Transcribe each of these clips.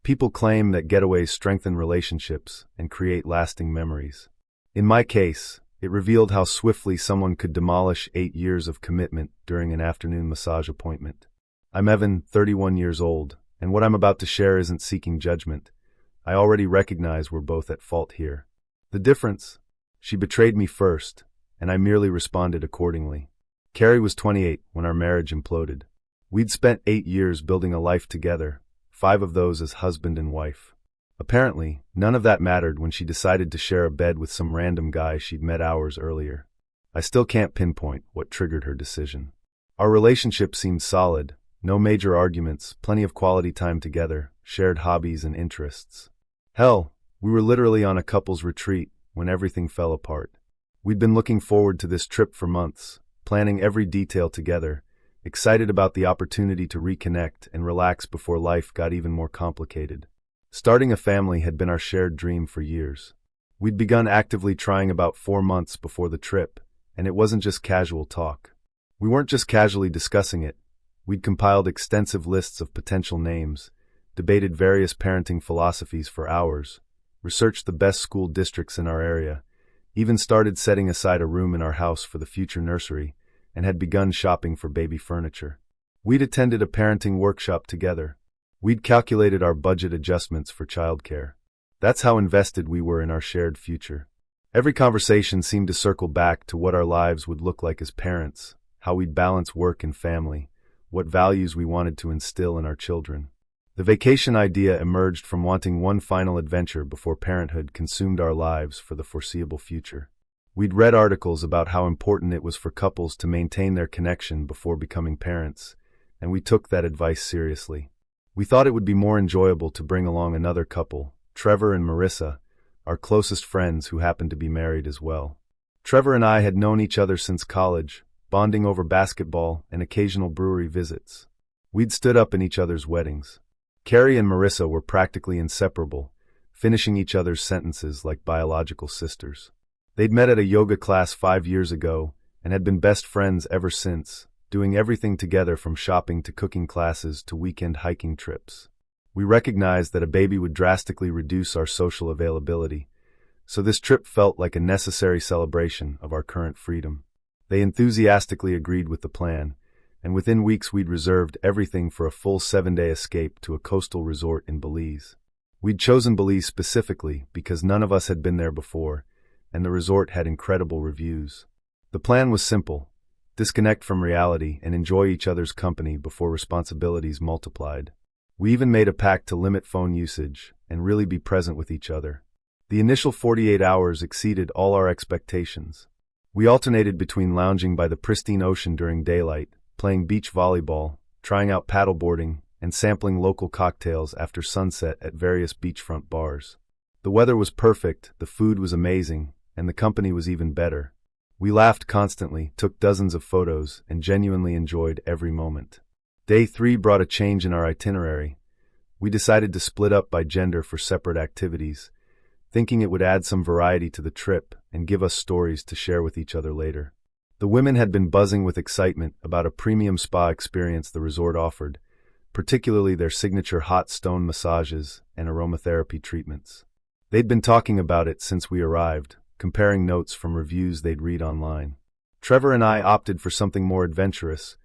People claim that getaways strengthen relationships and create lasting memories. In my case, it revealed how swiftly someone could demolish 8 years of commitment during an afternoon massage appointment. I'm Evan, 31 years old, and what I'm about to share isn't seeking judgment. I already recognize we're both at fault here. The difference? She betrayed me first, and I merely responded accordingly. Carrie was 28 when our marriage imploded. We'd spent 8 years building a life together, 5 of those as husband and wife. Apparently, none of that mattered when she decided to share a bed with some random guy she'd met hours earlier. I still can't pinpoint what triggered her decision. Our relationship seemed solid, no major arguments, plenty of quality time together, shared hobbies and interests. Hell, we were literally on a couple's retreat when everything fell apart. We'd been looking forward to this trip for months, planning every detail together, excited about the opportunity to reconnect and relax before life got even more complicated. Starting a family had been our shared dream for years. We'd begun actively trying about 4 months before the trip, and it wasn't just casual talk. We weren't just casually discussing it. We'd compiled extensive lists of potential names, debated various parenting philosophies for hours, researched the best school districts in our area, even started setting aside a room in our house for the future nursery, and had begun shopping for baby furniture. We'd attended a parenting workshop together. We'd calculated our budget adjustments for childcare. That's how invested we were in our shared future. Every conversation seemed to circle back to what our lives would look like as parents, how we'd balance work and family, what values we wanted to instill in our children. The vacation idea emerged from wanting one final adventure before parenthood consumed our lives for the foreseeable future. We'd read articles about how important it was for couples to maintain their connection before becoming parents, and we took that advice seriously. We thought it would be more enjoyable to bring along another couple, Trevor and Marissa, our closest friends who happened to be married as well. Trevor and I had known each other since college, bonding over basketball and occasional brewery visits. We'd stood up in each other's weddings. Carrie and Marissa were practically inseparable, finishing each other's sentences like biological sisters. They'd met at a yoga class 5 years ago and had been best friends ever since, doing everything together from shopping to cooking classes to weekend hiking trips. We recognized that a baby would drastically reduce our social availability, so this trip felt like a necessary celebration of our current freedom. They enthusiastically agreed with the plan, and within weeks we'd reserved everything for a full 7-day escape to a coastal resort in Belize. We'd chosen Belize specifically because none of us had been there before, and the resort had incredible reviews. The plan was simple: disconnect from reality and enjoy each other's company before responsibilities multiplied. We even made a pact to limit phone usage and really be present with each other. The initial 48 hours exceeded all our expectations. We alternated between lounging by the pristine ocean during daylight, playing beach volleyball, trying out paddleboarding, and sampling local cocktails after sunset at various beachfront bars. The weather was perfect, the food was amazing, and the company was even better. We laughed constantly, took dozens of photos, and genuinely enjoyed every moment. Day 3 brought a change in our itinerary. We decided to split up by gender for separate activities, thinking it would add some variety to the trip and give us stories to share with each other later. The women had been buzzing with excitement about a premium spa experience the resort offered, particularly their signature hot stone massages and aromatherapy treatments. They'd been talking about it since we arrived, comparing notes from reviews they'd read online. Trevor and I opted for something more adventurous,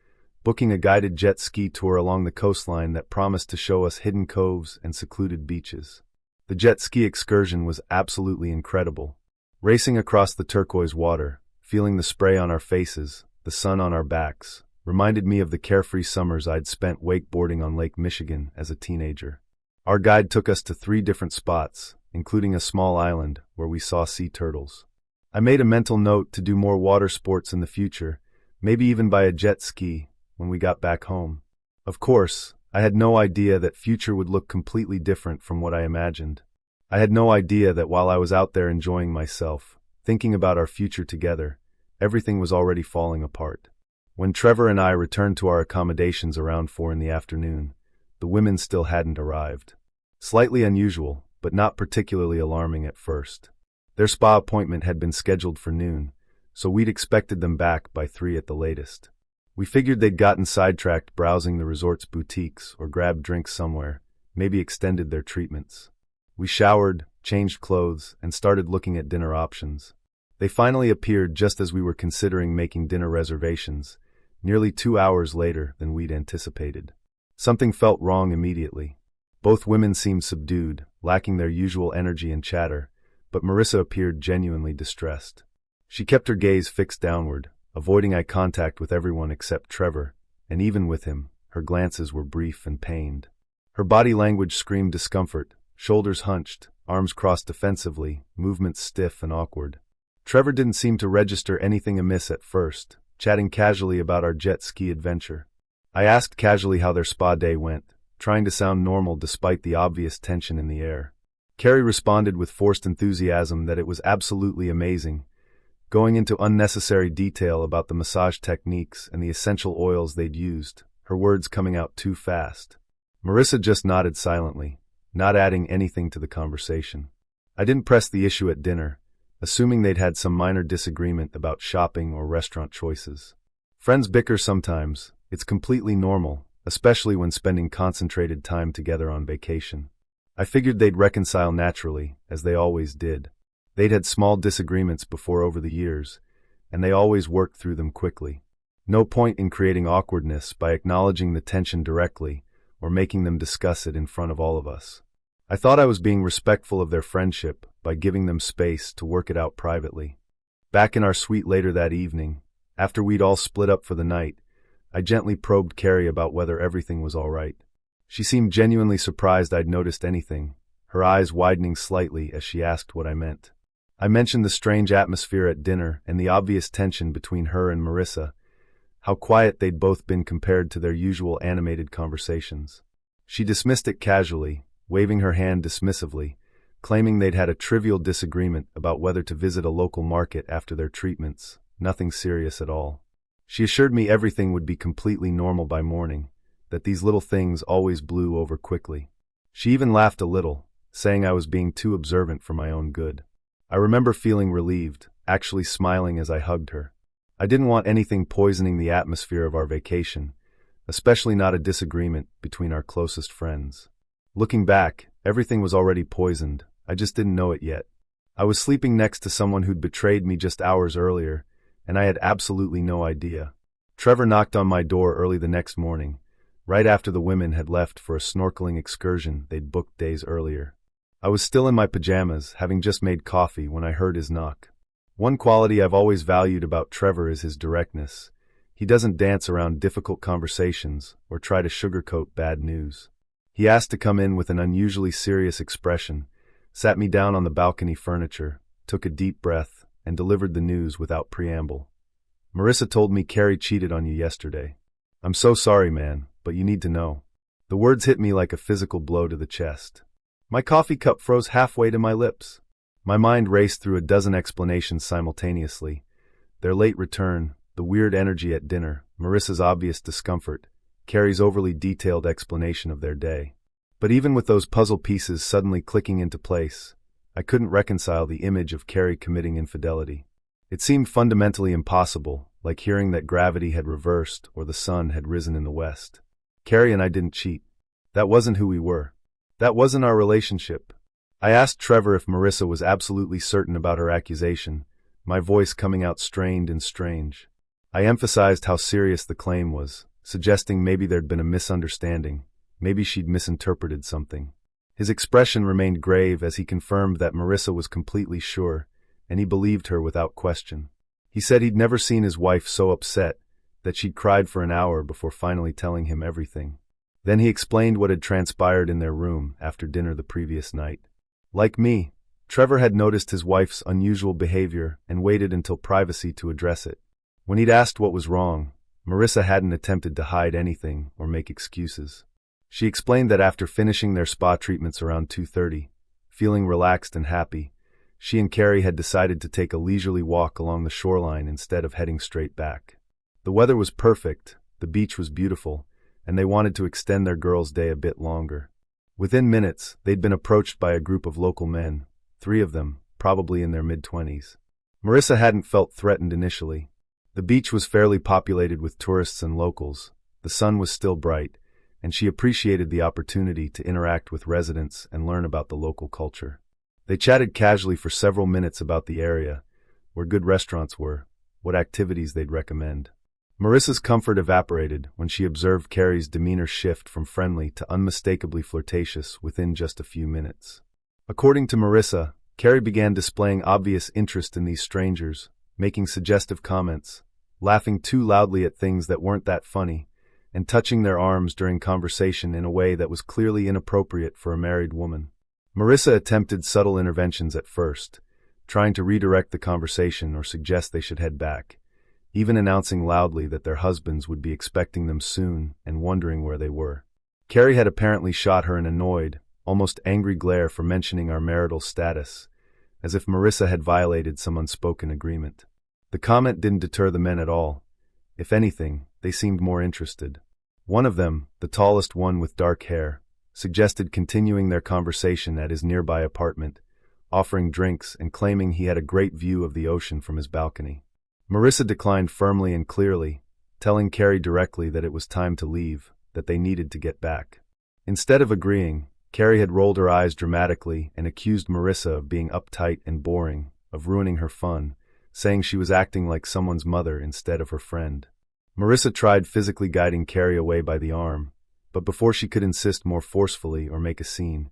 booking a guided jet ski tour along the coastline that promised to show us hidden coves and secluded beaches. The jet ski excursion was absolutely incredible. Racing across the turquoise water, feeling the spray on our faces, the sun on our backs, reminded me of the carefree summers I'd spent wakeboarding on Lake Michigan as a teenager. Our guide took us to 3 different spots, including a small island where we saw sea turtles. I made a mental note to do more water sports in the future, maybe even buy a jet ski when we got back home. Of course, I had no idea that future would look completely different from what I imagined. I had no idea that while I was out there enjoying myself, thinking about our future together, everything was already falling apart. When Trevor and I returned to our accommodations around 4 in the afternoon, the women still hadn't arrived. Slightly unusual, but not particularly alarming at first. Their spa appointment had been scheduled for noon, so we'd expected them back by 3 at the latest. We figured they'd gotten sidetracked browsing the resort's boutiques or grabbed drinks somewhere, maybe extended their treatments. We showered, changed clothes, and started looking at dinner options. They finally appeared just as we were considering making dinner reservations, nearly 2 hours later than we'd anticipated. Something felt wrong immediately. Both women seemed subdued, lacking their usual energy and chatter, but Marissa appeared genuinely distressed. She kept her gaze fixed downward, avoiding eye contact with everyone except Trevor, and even with him, her glances were brief and pained. Her body language screamed discomfort, shoulders hunched, arms crossed defensively, movements stiff and awkward. Trevor didn't seem to register anything amiss at first, chatting casually about our jet ski adventure. I asked casually how their spa day went, trying to sound normal despite the obvious tension in the air. Carrie responded with forced enthusiasm that it was absolutely amazing, going into unnecessary detail about the massage techniques and the essential oils they'd used, her words coming out too fast. Marissa just nodded silently, not adding anything to the conversation. I didn't press the issue at dinner, assuming they'd had some minor disagreement about shopping or restaurant choices. Friends bicker sometimes. It's completely normal, especially when spending concentrated time together on vacation. I figured they'd reconcile naturally, as they always did. They'd had small disagreements before over the years, and they always worked through them quickly. No point in creating awkwardness by acknowledging the tension directly or making them discuss it in front of all of us. I thought I was being respectful of their friendship by giving them space to work it out privately. Back in our suite later that evening, after we'd all split up for the night, I gently probed Carrie about whether everything was all right. She seemed genuinely surprised I'd noticed anything, her eyes widening slightly as she asked what I meant. I mentioned the strange atmosphere at dinner and the obvious tension between her and Marissa, how quiet they'd both been compared to their usual animated conversations. She dismissed it casually, waving her hand dismissively, claiming they'd had a trivial disagreement about whether to visit a local market after their treatments, nothing serious at all. She assured me everything would be completely normal by morning, that these little things always blew over quickly. She even laughed a little, saying I was being too observant for my own good. I remember feeling relieved, actually smiling as I hugged her. I didn't want anything poisoning the atmosphere of our vacation, especially not a disagreement between our closest friends. Looking back, everything was already poisoned, I just didn't know it yet. I was sleeping next to someone who'd betrayed me just hours earlier, and I had absolutely no idea. Trevor knocked on my door early the next morning, right after the women had left for a snorkeling excursion they'd booked days earlier. I was still in my pajamas, having just made coffee, when I heard his knock. One quality I've always valued about Trevor is his directness. He doesn't dance around difficult conversations or try to sugarcoat bad news. He asked to come in with an unusually serious expression, sat me down on the balcony furniture, took a deep breath, and delivered the news without preamble. Marissa told me Carrie cheated on you yesterday. I'm so sorry, man, but you need to know. The words hit me like a physical blow to the chest. My coffee cup froze halfway to my lips. My mind raced through a dozen explanations simultaneously. Their late return, the weird energy at dinner, Marissa's obvious discomfort, Carrie's overly detailed explanation of their day. But even with those puzzle pieces suddenly clicking into place, I couldn't reconcile the image of Carrie committing infidelity. It seemed fundamentally impossible, like hearing that gravity had reversed or the sun had risen in the west. Carrie and I didn't cheat. That wasn't who we were. That wasn't our relationship. I asked Trevor if Marissa was absolutely certain about her accusation, my voice coming out strained and strange. I emphasized how serious the claim was, suggesting maybe there'd been a misunderstanding, maybe she'd misinterpreted something. His expression remained grave as he confirmed that Marissa was completely sure, and he believed her without question. He said he'd never seen his wife so upset, that she'd cried for an hour before finally telling him everything. Then he explained what had transpired in their room after dinner the previous night. Like me, Trevor had noticed his wife's unusual behavior and waited until privacy to address it. When he'd asked what was wrong, Marissa hadn't attempted to hide anything or make excuses. She explained that after finishing their spa treatments around 2:30, feeling relaxed and happy, she and Carrie had decided to take a leisurely walk along the shoreline instead of heading straight back. The weather was perfect, the beach was beautiful, and they wanted to extend their girls' day a bit longer. Within minutes, they'd been approached by a group of local men, 3 of them, probably in their mid-20s. Marissa hadn't felt threatened initially. The beach was fairly populated with tourists and locals, the sun was still bright, and she appreciated the opportunity to interact with residents and learn about the local culture. They chatted casually for several minutes about the area, where good restaurants were, what activities they'd recommend. Marissa's comfort evaporated when she observed Carrie's demeanor shift from friendly to unmistakably flirtatious within just a few minutes. According to Marissa, Carrie began displaying obvious interest in these strangers, making suggestive comments, laughing too loudly at things that weren't that funny, and touching their arms during conversation in a way that was clearly inappropriate for a married woman. Marissa attempted subtle interventions at first, trying to redirect the conversation or suggest they should head back, even announcing loudly that their husbands would be expecting them soon and wondering where they were. Carrie had apparently shot her an annoyed, almost angry glare for mentioning our marital status, as if Marissa had violated some unspoken agreement. The comment didn't deter the men at all. If anything, they seemed more interested. One of them, the tallest one with dark hair, suggested continuing their conversation at his nearby apartment, offering drinks and claiming he had a great view of the ocean from his balcony. Marissa declined firmly and clearly, telling Carrie directly that it was time to leave, that they needed to get back. Instead of agreeing, Carrie had rolled her eyes dramatically and accused Marissa of being uptight and boring, of ruining her fun, saying she was acting like someone's mother instead of her friend. Marissa tried physically guiding Carrie away by the arm, but before she could insist more forcefully or make a scene,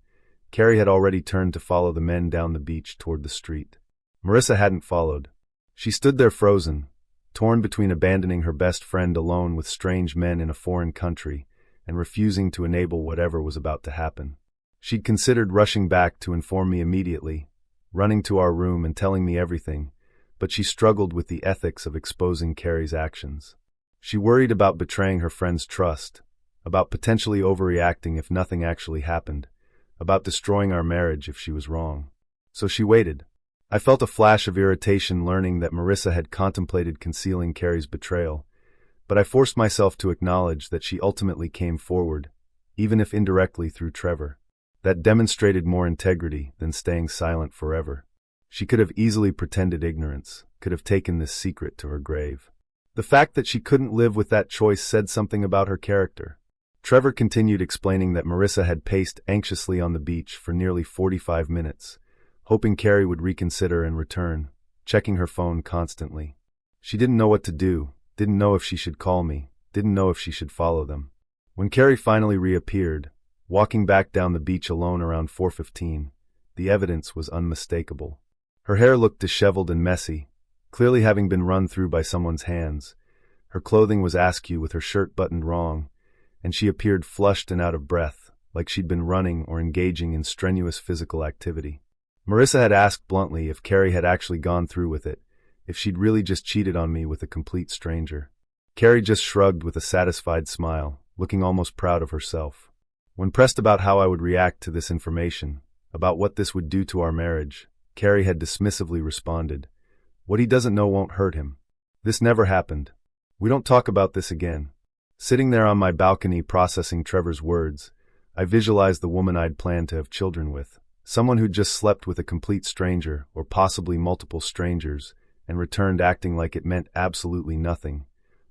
Carrie had already turned to follow the men down the beach toward the street. Marissa hadn't followed. She stood there frozen, torn between abandoning her best friend alone with strange men in a foreign country and refusing to enable whatever was about to happen. She'd considered rushing back to inform me immediately, running to our room and telling me everything, but she struggled with the ethics of exposing Carrie's actions. She worried about betraying her friend's trust, about potentially overreacting if nothing actually happened, about destroying our marriage if she was wrong. So she waited. I felt a flash of irritation learning that Marissa had contemplated concealing Carrie's betrayal, but I forced myself to acknowledge that she ultimately came forward, even if indirectly through Trevor. That demonstrated more integrity than staying silent forever. She could have easily pretended ignorance, could have taken this secret to her grave. The fact that she couldn't live with that choice said something about her character. Trevor continued explaining that Marissa had paced anxiously on the beach for nearly 45 minutes, hoping Carrie would reconsider and return, checking her phone constantly. She didn't know what to do, didn't know if she should call me, didn't know if she should follow them. When Carrie finally reappeared, walking back down the beach alone around 4:15, the evidence was unmistakable. Her hair looked disheveled and messy, clearly having been run through by someone's hands. Her clothing was askew with her shirt buttoned wrong, and she appeared flushed and out of breath, like she'd been running or engaging in strenuous physical activity. Marissa had asked bluntly if Carrie had actually gone through with it, if she'd really just cheated on me with a complete stranger. Carrie just shrugged with a satisfied smile, looking almost proud of herself. When pressed about how I would react to this information, about what this would do to our marriage, Carrie had dismissively responded, "What he doesn't know won't hurt him. This never happened. We don't talk about this again." Sitting there on my balcony processing Trevor's words, I visualized the woman I'd planned to have children with, someone who'd just slept with a complete stranger, or possibly multiple strangers, and returned acting like it meant absolutely nothing,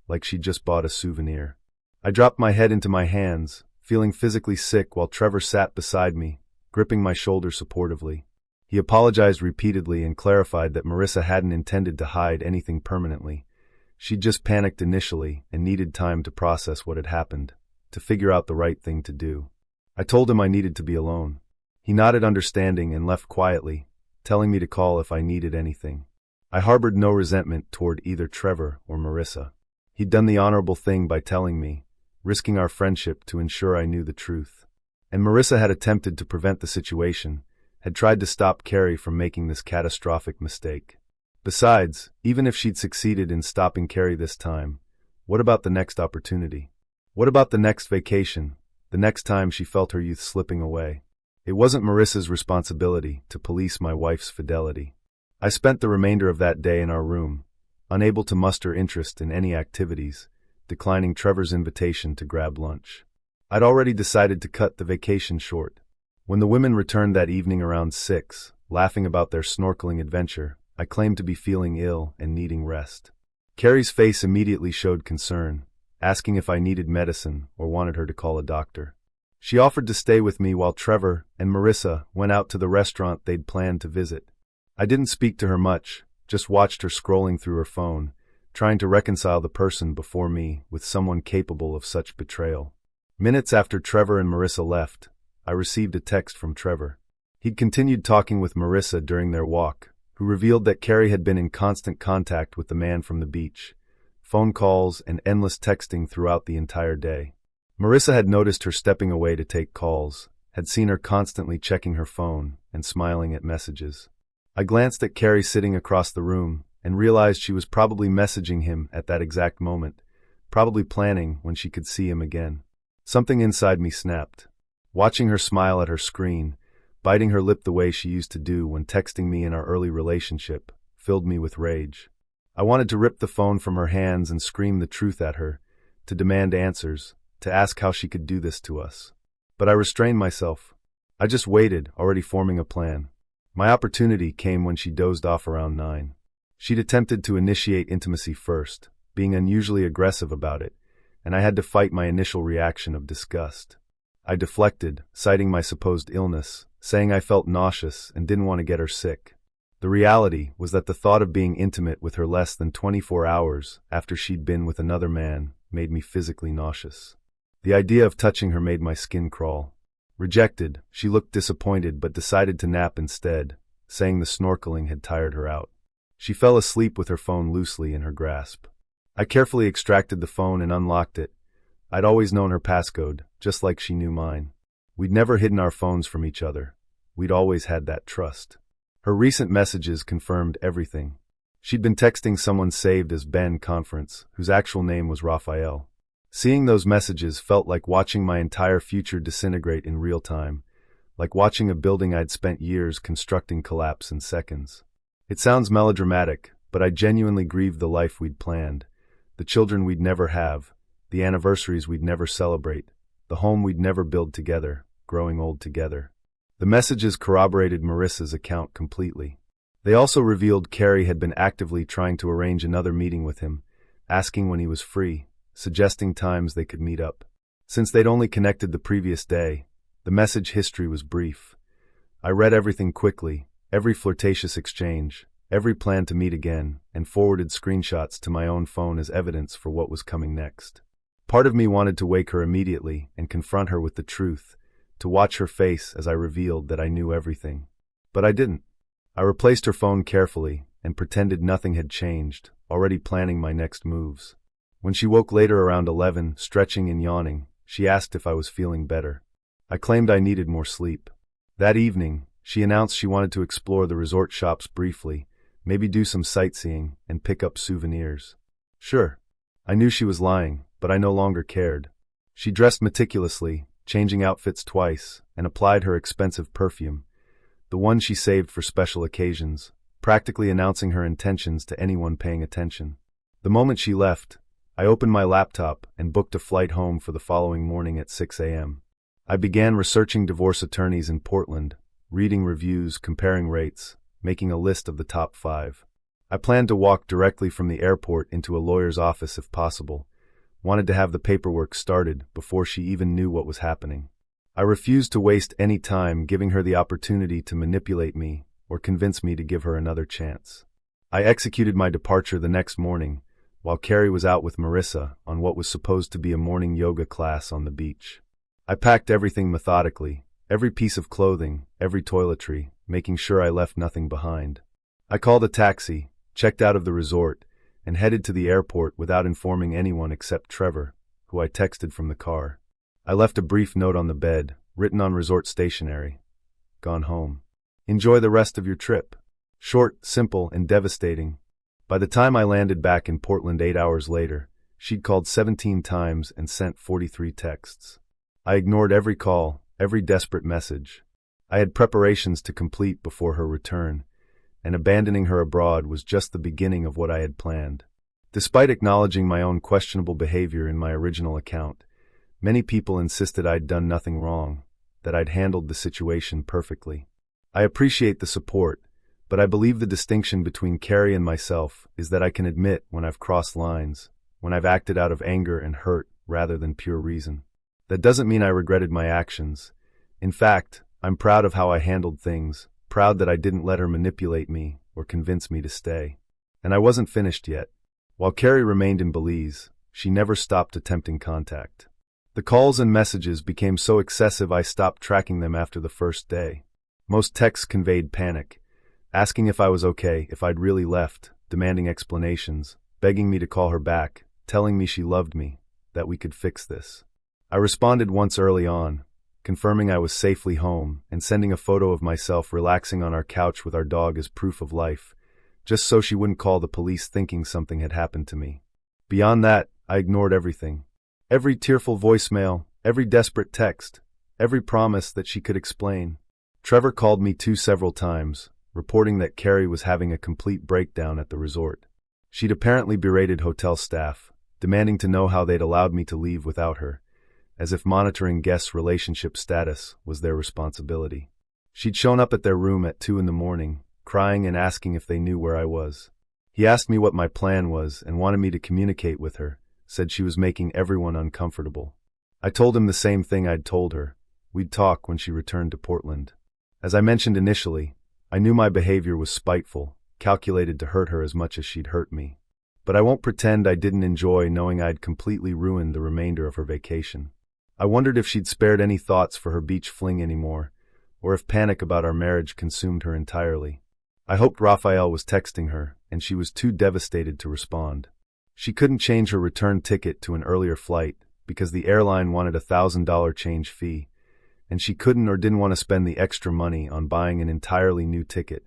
like she'd just bought a souvenir. I dropped my head into my hands, feeling physically sick while Trevor sat beside me, gripping my shoulder supportively. He apologized repeatedly and clarified that Marissa hadn't intended to hide anything permanently. She'd just panicked initially and needed time to process what had happened, to figure out the right thing to do. I told him I needed to be alone. He nodded understanding and left quietly, telling me to call if I needed anything. I harbored no resentment toward either Trevor or Marissa. He'd done the honorable thing by telling me, risking our friendship to ensure I knew the truth. And Marissa had attempted to prevent the situation, had tried to stop Carrie from making this catastrophic mistake. Besides, even if she'd succeeded in stopping Carrie this time, what about the next opportunity? What about the next vacation, the next time she felt her youth slipping away? It wasn't Marissa's responsibility to police my wife's fidelity. I spent the remainder of that day in our room, unable to muster interest in any activities, declining Trevor's invitation to grab lunch. I'd already decided to cut the vacation short. When the women returned that evening around 6, laughing about their snorkeling adventure, I claimed to be feeling ill and needing rest. Carrie's face immediately showed concern, asking if I needed medicine or wanted her to call a doctor. She offered to stay with me while Trevor and Marissa went out to the restaurant they'd planned to visit. I didn't speak to her much, just watched her scrolling through her phone, trying to reconcile the person before me with someone capable of such betrayal. Minutes after Trevor and Marissa left, I received a text from Trevor. He'd continued talking with Marissa during their walk, who revealed that Carrie had been in constant contact with the man from the beach, phone calls and endless texting throughout the entire day. Marissa had noticed her stepping away to take calls, had seen her constantly checking her phone and smiling at messages. I glanced at Carrie sitting across the room and realized she was probably messaging him at that exact moment, probably planning when she could see him again. Something inside me snapped. Watching her smile at her screen, biting her lip the way she used to do when texting me in our early relationship, filled me with rage. I wanted to rip the phone from her hands and scream the truth at her, to demand answers, to ask how she could do this to us. But I restrained myself. I just waited, already forming a plan. My opportunity came when she dozed off around 9. She'd attempted to initiate intimacy first, being unusually aggressive about it, and I had to fight my initial reaction of disgust. I deflected, citing my supposed illness, saying I felt nauseous and didn't want to get her sick. The reality was that the thought of being intimate with her less than 24 hours after she'd been with another man made me physically nauseous. The idea of touching her made my skin crawl. Rejected, she looked disappointed but decided to nap instead, saying the snorkeling had tired her out. She fell asleep with her phone loosely in her grasp. I carefully extracted the phone and unlocked it. I'd always known her passcode, just like she knew mine. We'd never hidden our phones from each other. We'd always had that trust. Her recent messages confirmed everything. She'd been texting someone saved as Ben Conference, whose actual name was Raphael. Seeing those messages felt like watching my entire future disintegrate in real time, like watching a building I'd spent years constructing collapse in seconds. It sounds melodramatic, but I genuinely grieved the life we'd planned, the children we'd never have, the anniversaries we'd never celebrate, the home we'd never build together, growing old together. The messages corroborated Marissa's account completely. They also revealed Carrie had been actively trying to arrange another meeting with him, asking when he was free, suggesting times they could meet up. Since they'd only connected the previous day, the message history was brief. I read everything quickly, every flirtatious exchange, every plan to meet again, and forwarded screenshots to my own phone as evidence for what was coming next. Part of me wanted to wake her immediately and confront her with the truth, to watch her face as I revealed that I knew everything. But I didn't. I replaced her phone carefully and pretended nothing had changed, already planning my next moves. When she woke later around 11, stretching and yawning, she asked if I was feeling better. I claimed I needed more sleep. That evening, she announced she wanted to explore the resort shops briefly, maybe do some sightseeing and pick up souvenirs. Sure. I knew she was lying, but I no longer cared. She dressed meticulously, changing outfits twice, and applied her expensive perfume, the one she saved for special occasions, practically announcing her intentions to anyone paying attention. The moment she left, I opened my laptop and booked a flight home for the following morning at 6 a.m. I began researching divorce attorneys in Portland, reading reviews, comparing rates, making a list of the top 5. I planned to walk directly from the airport into a lawyer's office if possible, wanted to have the paperwork started before she even knew what was happening. I refused to waste any time giving her the opportunity to manipulate me or convince me to give her another chance. I executed my departure the next morning, while Carrie was out with Marissa on what was supposed to be a morning yoga class on the beach. I packed everything methodically, every piece of clothing, every toiletry, making sure I left nothing behind. I called a taxi, checked out of the resort, and headed to the airport without informing anyone except Trevor, who I texted from the car. I left a brief note on the bed, written on resort stationery. Gone home. Enjoy the rest of your trip. Short, simple, and devastating. By the time I landed back in Portland 8 hours later, she'd called 17 times and sent 43 texts. I ignored every call, every desperate message. I had preparations to complete before her return, and abandoning her abroad was just the beginning of what I had planned. Despite acknowledging my own questionable behavior in my original account, many people insisted I'd done nothing wrong, that I'd handled the situation perfectly. I appreciate the support, but I believe the distinction between Carrie and myself is that I can admit when I've crossed lines, when I've acted out of anger and hurt rather than pure reason. That doesn't mean I regretted my actions. In fact, I'm proud of how I handled things, proud that I didn't let her manipulate me or convince me to stay. And I wasn't finished yet. While Carrie remained in Belize, she never stopped attempting contact. The calls and messages became so excessive I stopped tracking them after the first day. Most texts conveyed panic, asking if I was okay, if I'd really left, demanding explanations, begging me to call her back, telling me she loved me, that we could fix this. I responded once early on, confirming I was safely home and sending a photo of myself relaxing on our couch with our dog as proof of life, just so she wouldn't call the police thinking something had happened to me. Beyond that, I ignored everything. Every tearful voicemail, every desperate text, every promise that she could explain. Trevor called me too several times, reporting that Carrie was having a complete breakdown at the resort. She'd apparently berated hotel staff, demanding to know how they'd allowed me to leave without her, as if monitoring guests' relationship status was their responsibility. She'd shown up at their room at 2 a.m, crying and asking if they knew where I was. He asked me what my plan was and wanted me to communicate with her, said she was making everyone uncomfortable. I told him the same thing I'd told her. We'd talk when she returned to Portland. As I mentioned initially, I knew my behavior was spiteful, calculated to hurt her as much as she'd hurt me. But I won't pretend I didn't enjoy knowing I'd completely ruined the remainder of her vacation. I wondered if she'd spared any thoughts for her beach fling anymore, or if panic about our marriage consumed her entirely. I hoped Raphael was texting her, and she was too devastated to respond. She couldn't change her return ticket to an earlier flight because the airline wanted a $1,000 change fee, and she couldn't or didn't want to spend the extra money on buying an entirely new ticket,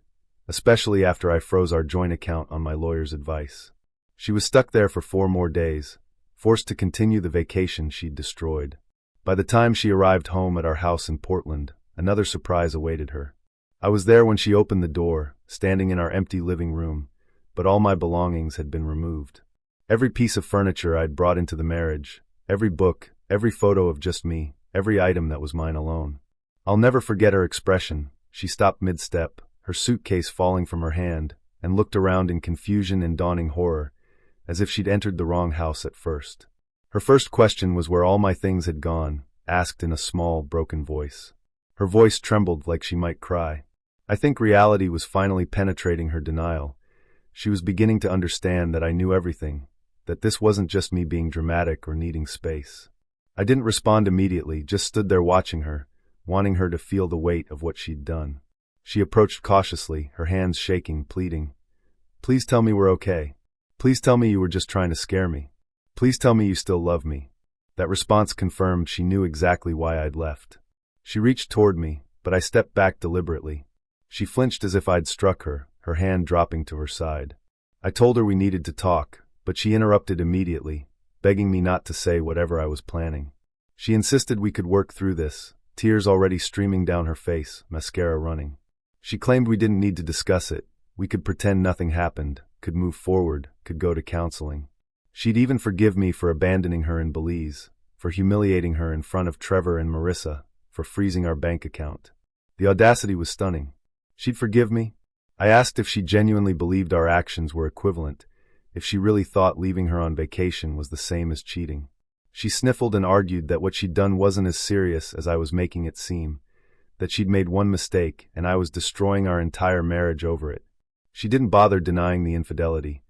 especially after I froze our joint account on my lawyer's advice. She was stuck there for 4 more days, forced to continue the vacation she'd destroyed. By the time she arrived home at our house in Portland, another surprise awaited her. I was there when she opened the door, standing in our empty living room, but all my belongings had been removed. Every piece of furniture I'd brought into the marriage, every book, every photo of just me, every item that was mine alone. I'll never forget her expression. She stopped mid-step, her suitcase falling from her hand, and looked around in confusion and dawning horror, as if she'd entered the wrong house at first. Her first question was where all my things had gone, asked in a small, broken voice. Her voice trembled like she might cry. I think reality was finally penetrating her denial. She was beginning to understand that I knew everything, that this wasn't just me being dramatic or needing space. I didn't respond immediately, just stood there watching her, wanting her to feel the weight of what she'd done. She approached cautiously, her hands shaking, pleading, "Please tell me we're okay. Please tell me you were just trying to scare me. Please tell me you still love me." That response confirmed she knew exactly why I'd left. She reached toward me, but I stepped back deliberately. She flinched as if I'd struck her, her hand dropping to her side. I told her we needed to talk, but she interrupted immediately, begging me not to say whatever I was planning. She insisted we could work through this, tears already streaming down her face, mascara running. She claimed we didn't need to discuss it, we could pretend nothing happened, could move forward, could go to counseling. She'd even forgive me for abandoning her in Belize, for humiliating her in front of Trevor and Marissa, for freezing our bank account. The audacity was stunning. She'd forgive me? I asked if she genuinely believed our actions were equivalent, if she really thought leaving her on vacation was the same as cheating. She sniffled and argued that what she'd done wasn't as serious as I was making it seem, that she'd made one mistake and I was destroying our entire marriage over it. She didn't bother denying the infidelity.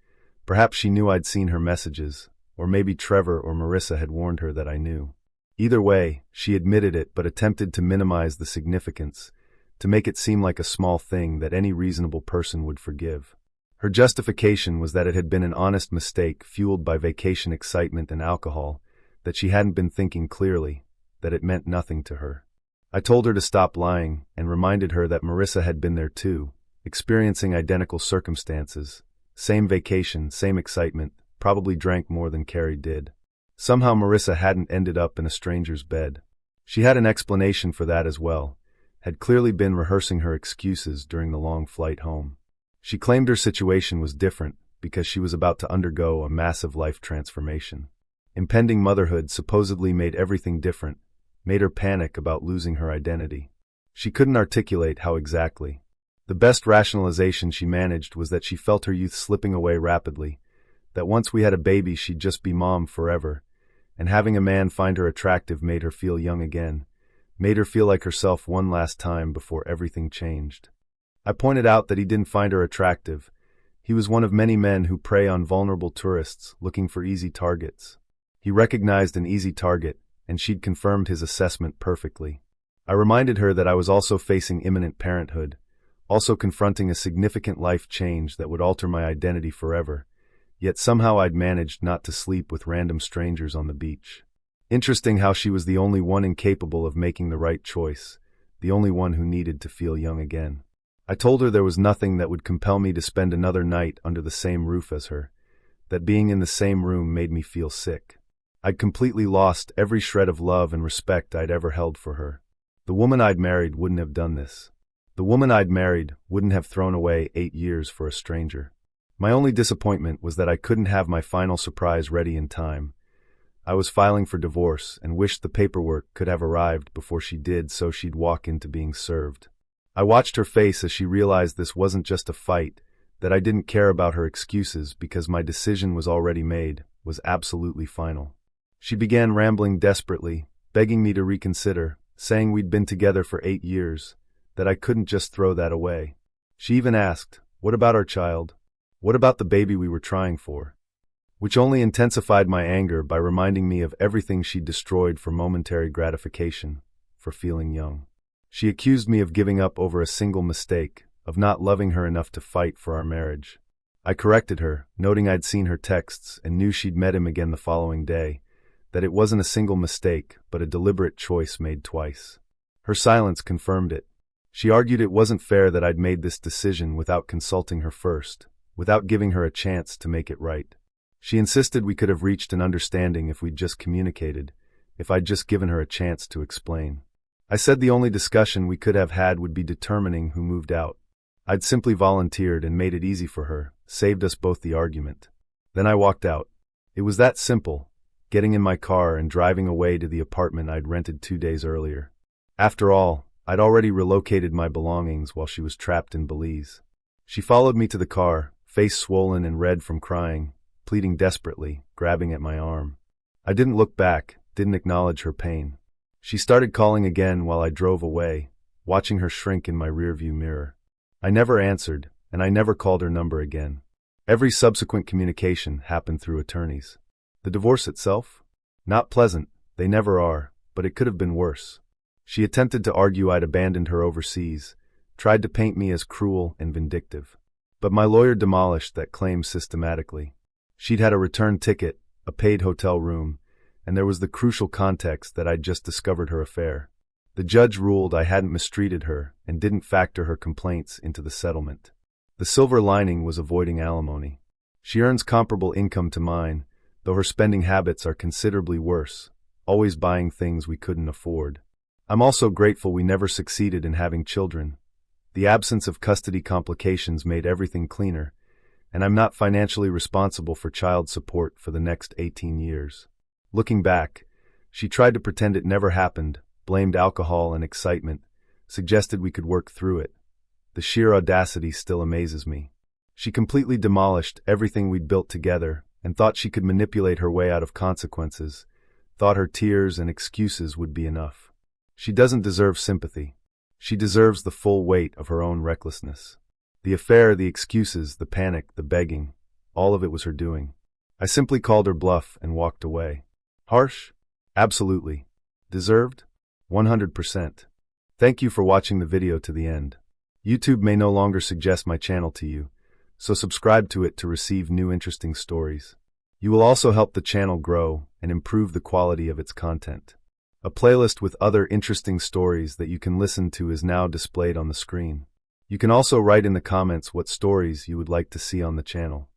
Perhaps she knew I'd seen her messages, or maybe Trevor or Marissa had warned her that I knew. Either way, she admitted it but attempted to minimize the significance, to make it seem like a small thing that any reasonable person would forgive. Her justification was that it had been an honest mistake fueled by vacation excitement and alcohol, that she hadn't been thinking clearly, that it meant nothing to her. I told her to stop lying and reminded her that Marissa had been there too, experiencing identical circumstances, same vacation, same excitement, probably drank more than Carrie did. Somehow Marissa hadn't ended up in a stranger's bed. She had an explanation for that as well, had clearly been rehearsing her excuses during the long flight home. She claimed her situation was different because she was about to undergo a massive life transformation. Impending motherhood supposedly made everything different, made her panic about losing her identity. She couldn't articulate how exactly. The best rationalization she managed was that she felt her youth slipping away rapidly, that once we had a baby she'd just be mom forever, and having a man find her attractive made her feel young again, made her feel like herself one last time before everything changed. I pointed out that he didn't find her attractive. He was one of many men who prey on vulnerable tourists looking for easy targets. He recognized an easy target, and she'd confirmed his assessment perfectly. I reminded her that I was also facing imminent parenthood, also confronting a significant life change that would alter my identity forever, yet somehow I'd managed not to sleep with random strangers on the beach. Interesting how she was the only one incapable of making the right choice, the only one who needed to feel young again. I told her there was nothing that would compel me to spend another night under the same roof as her, that being in the same room made me feel sick. I'd completely lost every shred of love and respect I'd ever held for her. The woman I'd married wouldn't have done this. The woman I'd married wouldn't have thrown away 8 years for a stranger. My only disappointment was that I couldn't have my final surprise ready in time. I was filing for divorce and wished the paperwork could have arrived before she did so she'd walk into being served. I watched her face as she realized this wasn't just a fight, that I didn't care about her excuses because my decision was already made, was absolutely final. She began rambling desperately, begging me to reconsider, saying we'd been together for 8 years, that I couldn't just throw that away. She even asked, "What about our child? What about the baby we were trying for?" Which only intensified my anger by reminding me of everything she'd destroyed for momentary gratification, for feeling young. She accused me of giving up over a single mistake, of not loving her enough to fight for our marriage. I corrected her, noting I'd seen her texts and knew she'd met him again the following day, that it wasn't a single mistake, but a deliberate choice made twice. Her silence confirmed it. She argued it wasn't fair that I'd made this decision without consulting her first, without giving her a chance to make it right. She insisted we could have reached an understanding if we'd just communicated, if I'd just given her a chance to explain. I said the only discussion we could have had would be determining who moved out. I'd simply volunteered and made it easy for her, saved us both the argument. Then I walked out. It was that simple, getting in my car and driving away to the apartment I'd rented 2 days earlier. After all, I'd already relocated my belongings while she was trapped in Belize. She followed me to the car, face swollen and red from crying, pleading desperately, grabbing at my arm. I didn't look back, didn't acknowledge her pain. She started calling again while I drove away, watching her shrink in my rearview mirror. I never answered, and I never called her number again. Every subsequent communication happened through attorneys. The divorce itself? Not pleasant, they never are, but it could have been worse. She attempted to argue I'd abandoned her overseas, tried to paint me as cruel and vindictive. But my lawyer demolished that claim systematically. She'd had a return ticket, a paid hotel room, and there was the crucial context that I'd just discovered her affair. The judge ruled I hadn't mistreated her and didn't factor her complaints into the settlement. The silver lining was avoiding alimony. She earns comparable income to mine, though her spending habits are considerably worse, always buying things we couldn't afford. I'm also grateful we never succeeded in having children. The absence of custody complications made everything cleaner, and I'm not financially responsible for child support for the next 18 years. Looking back, she tried to pretend it never happened, blamed alcohol and excitement, suggested we could work through it. The sheer audacity still amazes me. She completely demolished everything we'd built together and thought she could manipulate her way out of consequences, thought her tears and excuses would be enough. She doesn't deserve sympathy. She deserves the full weight of her own recklessness. The affair, the excuses, the panic, the begging, all of it was her doing. I simply called her bluff and walked away. Harsh? Absolutely. Deserved? 100%. Thank you for watching the video to the end. YouTube may no longer suggest my channel to you, so subscribe to it to receive new interesting stories. You will also help the channel grow and improve the quality of its content. A playlist with other interesting stories that you can listen to is now displayed on the screen. You can also write in the comments what stories you would like to see on the channel.